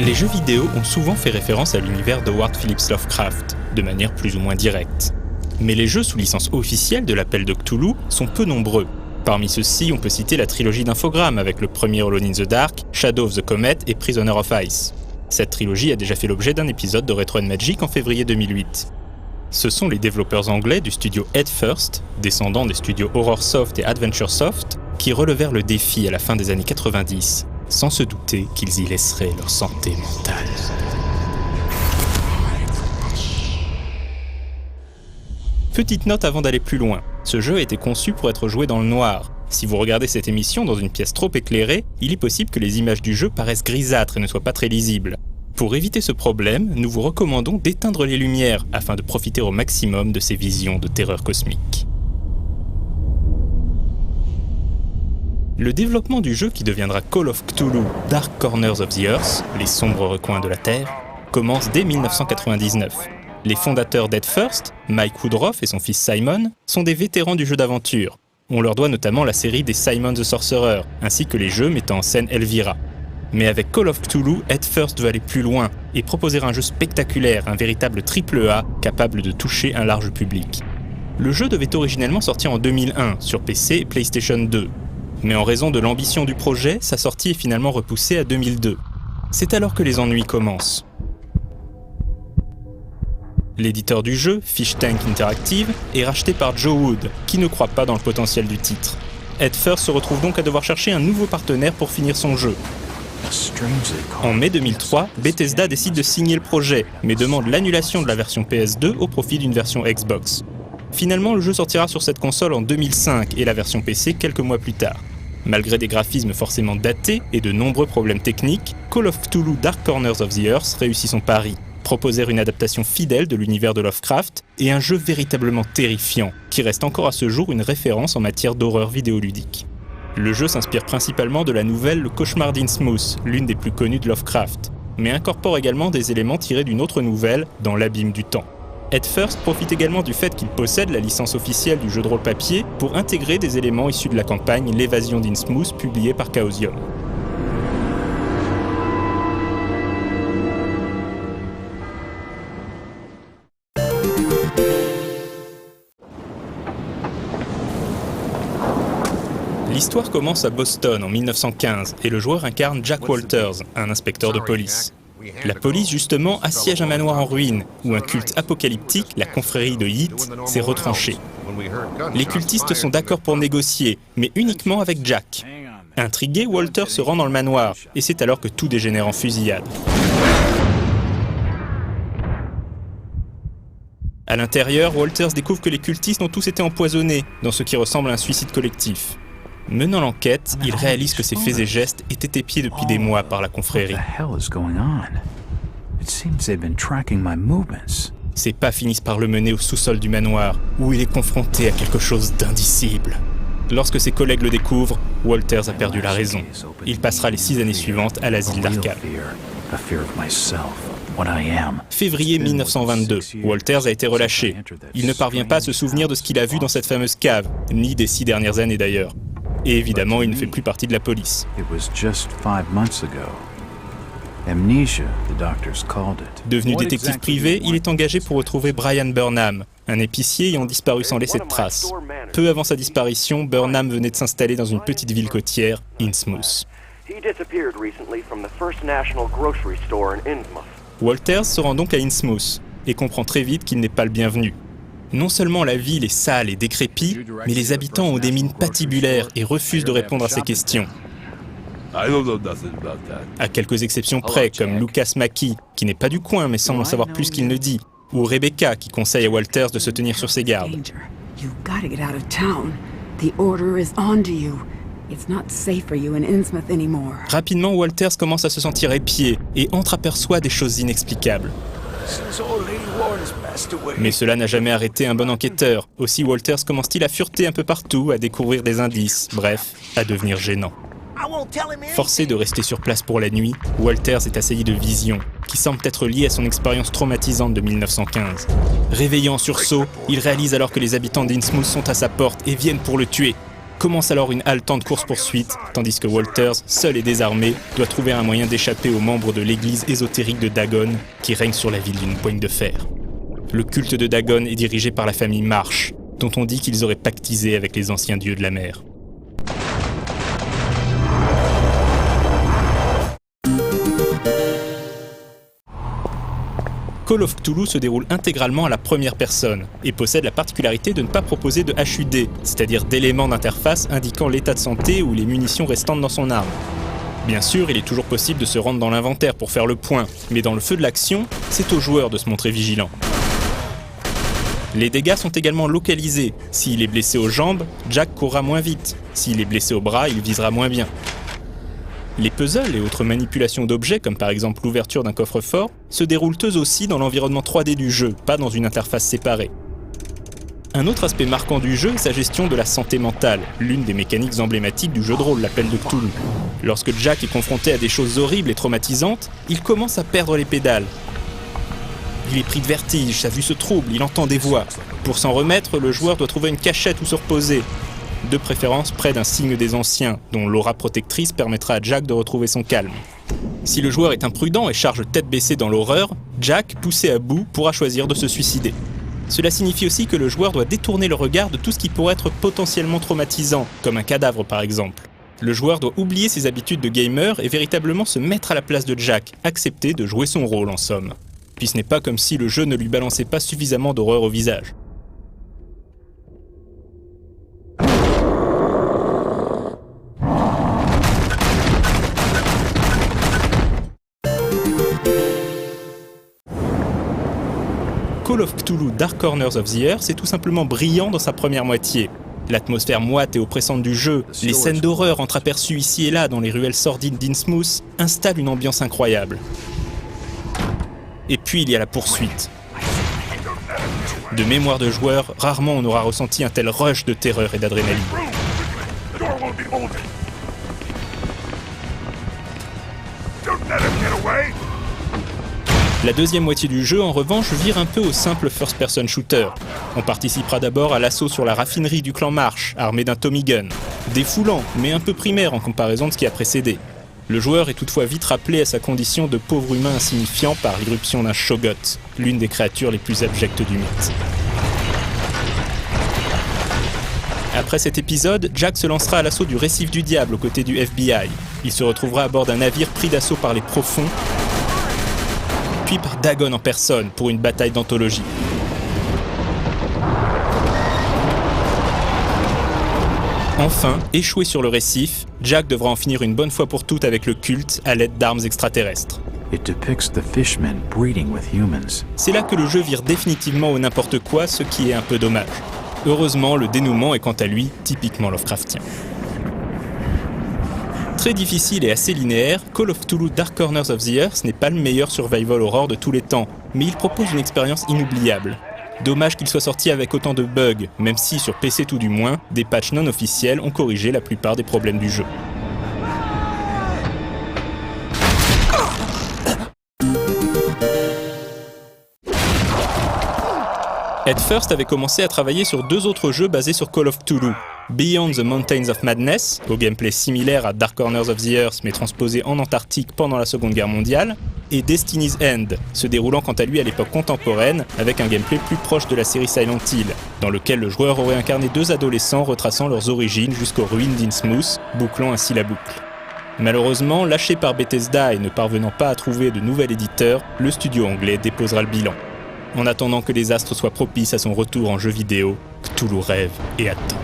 Les jeux vidéo ont souvent fait référence à l'univers d'Howard Phillips Lovecraft, de manière plus ou moins directe. Mais les jeux sous licence officielle de l'appel de Cthulhu sont peu nombreux. Parmi ceux-ci, on peut citer la trilogie d'Infogrames avec le premier Alone in the Dark, Shadow of the Comet et Prisoner of Ice. Cette trilogie a déjà fait l'objet d'un épisode de Retro & Magic en février 2008. Ce sont les développeurs anglais du studio Head First, descendants des studios Horrorsoft et AdventureSoft, qui relevèrent le défi à la fin des années 90, sans se douter qu'ils y laisseraient leur santé mentale. Petite note avant d'aller plus loin, ce jeu a été conçu pour être joué dans le noir. Si vous regardez cette émission dans une pièce trop éclairée, il est possible que les images du jeu paraissent grisâtres et ne soient pas très lisibles. Pour éviter ce problème, nous vous recommandons d'éteindre les lumières afin de profiter au maximum de ces visions de terreur cosmique. Le développement du jeu qui deviendra Call of Cthulhu Dark Corners of the Earth, les sombres recoins de la Terre, commence dès 1999. Les fondateurs d'Head First, Mike Woodruff et son fils Simon, sont des vétérans du jeu d'aventure. On leur doit notamment la série des Simon the Sorcerer, ainsi que les jeux mettant en scène Elvira. Mais avec Call of Cthulhu, Head First veut aller plus loin et proposer un jeu spectaculaire, un véritable AAA capable de toucher un large public. Le jeu devait originellement sortir en 2001 sur PC et PlayStation 2. Mais en raison de l'ambition du projet, sa sortie est finalement repoussée à 2002. C'est alors que les ennuis commencent. L'éditeur du jeu, Fish Tank Interactive, est racheté par Joe Wood, qui ne croit pas dans le potentiel du titre. Head First se retrouve donc à devoir chercher un nouveau partenaire pour finir son jeu. En mai 2003, Bethesda décide de signer le projet, mais demande l'annulation de la version PS2 au profit d'une version Xbox. Finalement, le jeu sortira sur cette console en 2005 et la version PC quelques mois plus tard. Malgré des graphismes forcément datés et de nombreux problèmes techniques, Call of Cthulhu Dark Corners of the Earth réussit son pari. Proposer une adaptation fidèle de l'univers de Lovecraft et un jeu véritablement terrifiant, qui reste encore à ce jour une référence en matière d'horreur vidéoludique. Le jeu s'inspire principalement de la nouvelle Le Cauchemar d'Innsmouth, l'une des plus connues de Lovecraft, mais incorpore également des éléments tirés d'une autre nouvelle, Dans l'abîme du temps. Head First profite également du fait qu'il possède la licence officielle du jeu de rôle papier pour intégrer des éléments issus de la campagne L'évasion d'Innsmouth publiée par Chaosium. L'histoire commence à Boston en 1915 et le joueur incarne Jack Walters, un inspecteur de police. La police, justement, assiège un manoir en ruine où un culte apocalyptique, la confrérie de Yeet, s'est retranché. Les cultistes sont d'accord pour négocier, mais uniquement avec Jack. Intrigué, Walters se rend dans le manoir et c'est alors que tout dégénère en fusillade. À l'intérieur, Walters découvre que les cultistes ont tous été empoisonnés, dans ce qui ressemble à un suicide collectif. Menant l'enquête, il réalise que ses faits et gestes étaient épiés depuis des mois par la confrérie. Ses pas finissent par le mener au sous-sol du manoir, où il est confronté à quelque chose d'indicible. Lorsque ses collègues le découvrent, Walters a perdu la raison. Il passera les 6 années suivantes à l'asile d'Arkham. Février 1922, Walters a été relâché. Il ne parvient pas à se souvenir de ce qu'il a vu dans cette fameuse cave, ni des 6 dernières années d'ailleurs. Et évidemment, il ne fait plus partie de la police. Devenu détective privé, il est engagé pour retrouver Brian Burnham, un épicier ayant disparu sans laisser de traces. Peu avant sa disparition, Burnham venait de s'installer dans une petite ville côtière, Innsmouth. Walters se rend donc à Innsmouth et comprend très vite qu'il n'est pas le bienvenu. Non seulement la ville est sale et décrépite, mais les habitants ont des mines patibulaires et refusent de répondre à ses questions. À quelques exceptions près, comme Lucas Mackie, qui n'est pas du coin mais semble en savoir plus qu'il ne dit, ou Rebecca, qui conseille à Walters de se tenir sur ses gardes. Rapidement, Walters commence à se sentir épié et entreaperçoit des choses inexplicables. Mais cela n'a jamais arrêté un bon enquêteur. Aussi Walters commence-t-il à fureter un peu partout, à découvrir des indices, bref, à devenir gênant. Forcé de rester sur place pour la nuit, Walters est assailli de visions, qui semblent être liées à son expérience traumatisante de 1915. Réveillé en sursaut, il réalise alors que les habitants d'Innsmouth sont à sa porte et viennent pour le tuer. Commence alors une haletante course-poursuite, tandis que Walters, seul et désarmé, doit trouver un moyen d'échapper aux membres de l'église ésotérique de Dagon, qui règne sur la ville d'une poigne de fer. Le culte de Dagon est dirigé par la famille Marsh, dont on dit qu'ils auraient pactisé avec les anciens dieux de la mer. Call of Cthulhu se déroule intégralement à la première personne et possède la particularité de ne pas proposer de HUD, c'est-à-dire d'éléments d'interface indiquant l'état de santé ou les munitions restantes dans son arme. Bien sûr, il est toujours possible de se rendre dans l'inventaire pour faire le point, mais dans le feu de l'action, c'est au joueur de se montrer vigilant. Les dégâts sont également localisés. S'il est blessé aux jambes, Jack courra moins vite. S'il est blessé au bras, il visera moins bien. Les puzzles et autres manipulations d'objets, comme par exemple l'ouverture d'un coffre-fort, se déroulent eux aussi dans l'environnement 3D du jeu, pas dans une interface séparée. Un autre aspect marquant du jeu est sa gestion de la santé mentale, l'une des mécaniques emblématiques du jeu de rôle, l'appel de Cthulhu. Lorsque Jack est confronté à des choses horribles et traumatisantes, il commence à perdre les pédales. Il est pris de vertige, sa vue se trouble, il entend des voix. Pour s'en remettre, le joueur doit trouver une cachette où se reposer. De préférence près d'un signe des anciens, dont l'aura protectrice permettra à Jack de retrouver son calme. Si le joueur est imprudent et charge tête baissée dans l'horreur, Jack, poussé à bout, pourra choisir de se suicider. Cela signifie aussi que le joueur doit détourner le regard de tout ce qui pourrait être potentiellement traumatisant, comme un cadavre par exemple. Le joueur doit oublier ses habitudes de gamer et véritablement se mettre à la place de Jack, accepter de jouer son rôle en somme. Puis ce n'est pas comme si le jeu ne lui balançait pas suffisamment d'horreur au visage. Call of Cthulhu Dark Corners of the Earth est tout simplement brillant dans sa première moitié. L'atmosphère moite et oppressante du jeu, les scènes d'horreur entreaperçues ici et là dans les ruelles sordides d'Innsmouth installent une ambiance incroyable. Et puis il y a la poursuite. De mémoire de joueur, rarement on aura ressenti un tel rush de terreur et d'adrénaline. La deuxième moitié du jeu, en revanche, vire un peu au simple first-person shooter. On participera d'abord à l'assaut sur la raffinerie du clan Marsh, armé d'un Tommy Gun. Défoulant, mais un peu primaire en comparaison de ce qui a précédé. Le joueur est toutefois vite rappelé à sa condition de pauvre humain insignifiant par l'irruption d'un Shoggoth, l'une des créatures les plus abjectes du mythe. Après cet épisode, Jack se lancera à l'assaut du récif du diable aux côtés du FBI. Il se retrouvera à bord d'un navire pris d'assaut par les profonds, puis par Dagon en personne pour une bataille d'anthologie. Enfin, échoué sur le récif, Jack devra en finir une bonne fois pour toutes avec le culte à l'aide d'armes extraterrestres. C'est là que le jeu vire définitivement au n'importe quoi, ce qui est un peu dommage. Heureusement, le dénouement est quant à lui typiquement Lovecraftien. Très difficile et assez linéaire, Call of Cthulhu Dark Corners of the Earth n'est pas le meilleur survival horror de tous les temps, mais il propose une expérience inoubliable. Dommage qu'il soit sorti avec autant de bugs, même si, sur PC tout du moins, des patchs non officiels ont corrigé la plupart des problèmes du jeu. Ed First avait commencé à travailler sur deux autres jeux basés sur Call of Cthulhu. Beyond the Mountains of Madness, au gameplay similaire à Dark Corners of the Earth mais transposé en Antarctique pendant la Seconde Guerre mondiale, et Destiny's End, se déroulant quant à lui à l'époque contemporaine avec un gameplay plus proche de la série Silent Hill, dans lequel le joueur aurait incarné deux adolescents retraçant leurs origines jusqu'aux ruines d'Innsmouth, bouclant ainsi la boucle. Malheureusement, lâché par Bethesda et ne parvenant pas à trouver de nouvel éditeur, le studio anglais déposera le bilan. En attendant que les astres soient propices à son retour en jeu vidéo, Cthulhu rêve et attend.